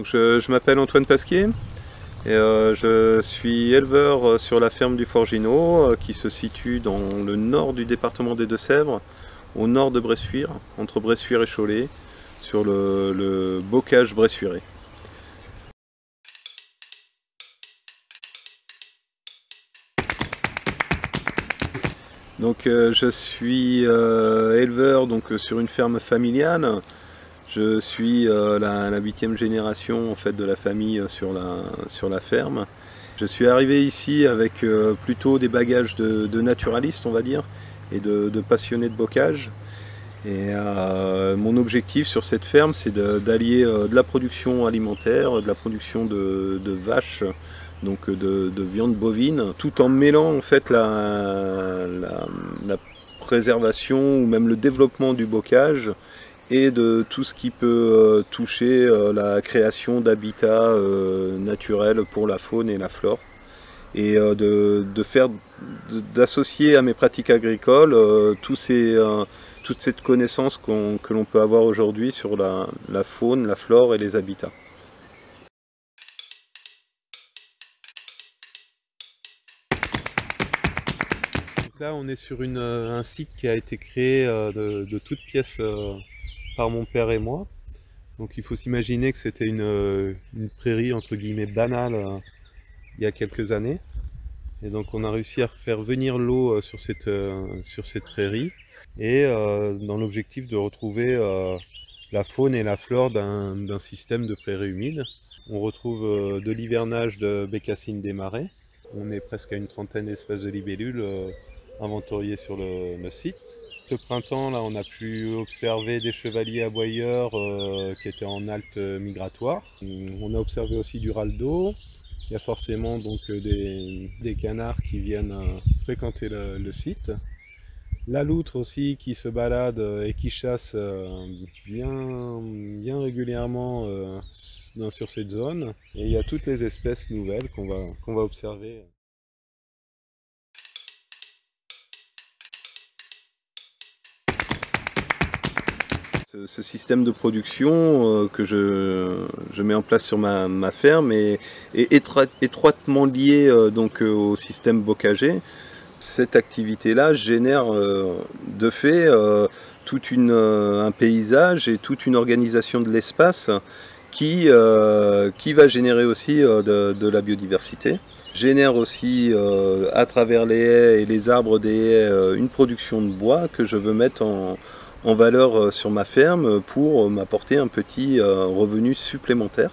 Donc je m'appelle Antoine Pasquier et je suis éleveur sur la ferme du Forgineau qui se situe dans le nord du département des Deux-Sèvres, au nord de Bressuire, entre Bressuire et Cholet, sur le bocage bressuirais. Donc je suis éleveur sur une ferme familiale. Je suis la 8e génération en fait, de la famille sur la ferme. Je suis arrivé ici avec plutôt des bagages de naturaliste, on va dire, et de passionné de bocage. Et mon objectif sur cette ferme, c'est d'allier de la production alimentaire, de la production de vaches, donc de viande bovine, tout en mêlant en fait la préservation ou même le développement du bocage et de tout ce qui peut toucher la création d'habitats naturels pour la faune et la flore, et d'associer à mes pratiques agricoles toute cette connaissance que l'on peut avoir aujourd'hui sur la faune, la flore et les habitats. Donc là on est sur un site qui a été créé de toutes pièces par mon père et moi. Donc il faut s'imaginer que c'était une prairie entre guillemets banale il y a quelques années. Et donc on a réussi à faire venir l'eau sur cette prairie et dans l'objectif de retrouver la faune et la flore d'un système de prairie humide. On retrouve de l'hivernage de bécassines des marais. On est presque à une trentaine d'espèces de libellules inventoriées sur le site. Ce printemps, là, on a pu observer des chevaliers aboyeurs qui étaient en halte migratoire. On a observé aussi du raldo. Il y a forcément donc des canards qui viennent fréquenter le site. La loutre aussi qui se balade et qui chasse bien régulièrement sur cette zone. Et il y a toutes les espèces nouvelles qu'on va observer. Ce système de production que je mets en place sur ma ferme est étroitement lié au système bocager. Cette activité-là génère de fait tout un paysage et toute une organisation de l'espace qui va générer aussi de la biodiversité. Génère aussi à travers les haies et les arbres des haies une production de bois que je veux mettre en valeur sur ma ferme pour m'apporter un petit revenu supplémentaire.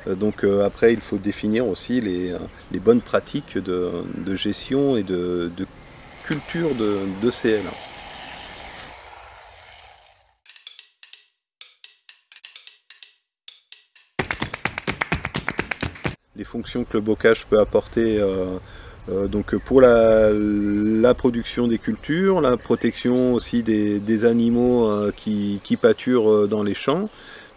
Donc après il faut définir aussi les bonnes pratiques de gestion et de culture de ces haies-là. Les fonctions que le bocage peut apporter donc pour la production des cultures, la protection aussi des animaux qui pâturent dans les champs,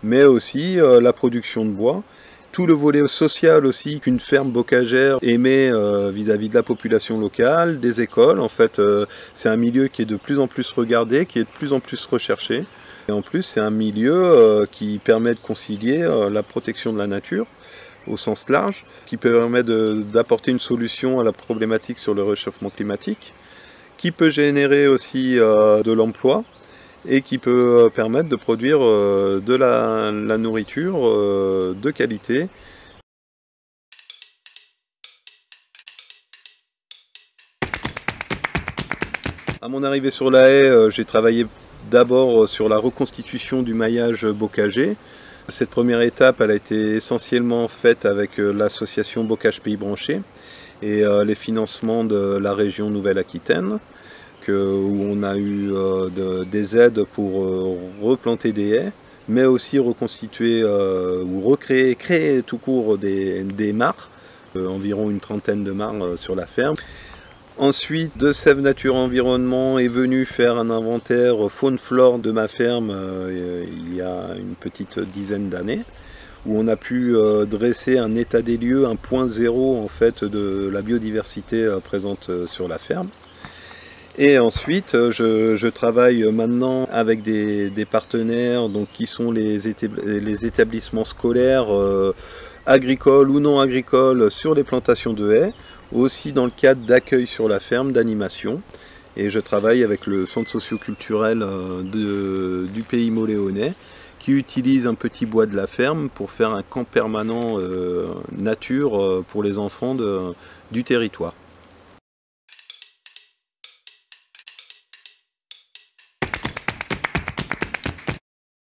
mais aussi la production de bois. Tout le volet social aussi qu'une ferme bocagère émet vis-à-vis de la population locale, des écoles. En fait, c'est un milieu qui est de plus en plus regardé, qui est de plus en plus recherché. Et en plus, c'est un milieu qui permet de concilier la protection de la nature au sens large, qui permet d'apporter une solution à la problématique sur le réchauffement climatique, qui peut générer aussi de l'emploi et qui peut permettre de produire de la nourriture de qualité. À mon arrivée sur la haie, j'ai travaillé d'abord sur la reconstitution du maillage bocager. Cette première étape, elle a été essentiellement faite avec l'association Bocage Pays Branchés et les financements de la région Nouvelle-Aquitaine, où on a eu des aides pour replanter des haies, mais aussi reconstituer ou créer tout court des mares, environ une trentaine de mares sur la ferme. Ensuite, de Sève Nature Environnement est venu faire un inventaire faune-flore de ma ferme il y a une petite dizaine d'années, où on a pu dresser un état des lieux, un point zéro en fait de la biodiversité présente sur la ferme. Et ensuite, je travaille maintenant avec des partenaires donc, qui sont les établissements scolaires agricoles ou non agricoles sur les plantations de haies, aussi dans le cadre d'accueil sur la ferme, d'animation. Et je travaille avec le centre socio-culturel du pays moléonais qui utilise un petit bois de la ferme pour faire un camp permanent nature pour les enfants du territoire.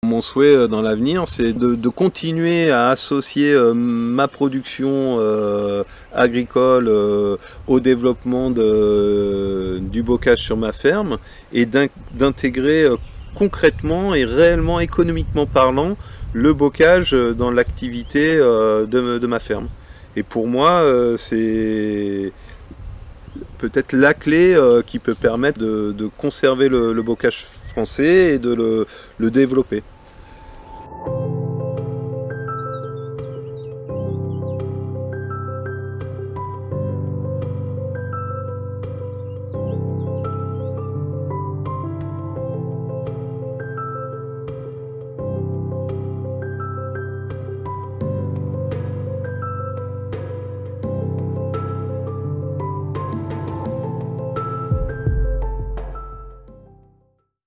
Mon souhait dans l'avenir, c'est de continuer à associer ma production agricole au développement du bocage sur ma ferme et d'intégrer concrètement et réellement, économiquement parlant, le bocage dans l'activité de ma ferme. Et pour moi, c'est peut-être la clé qui peut permettre de conserver le bocage français et de le développer.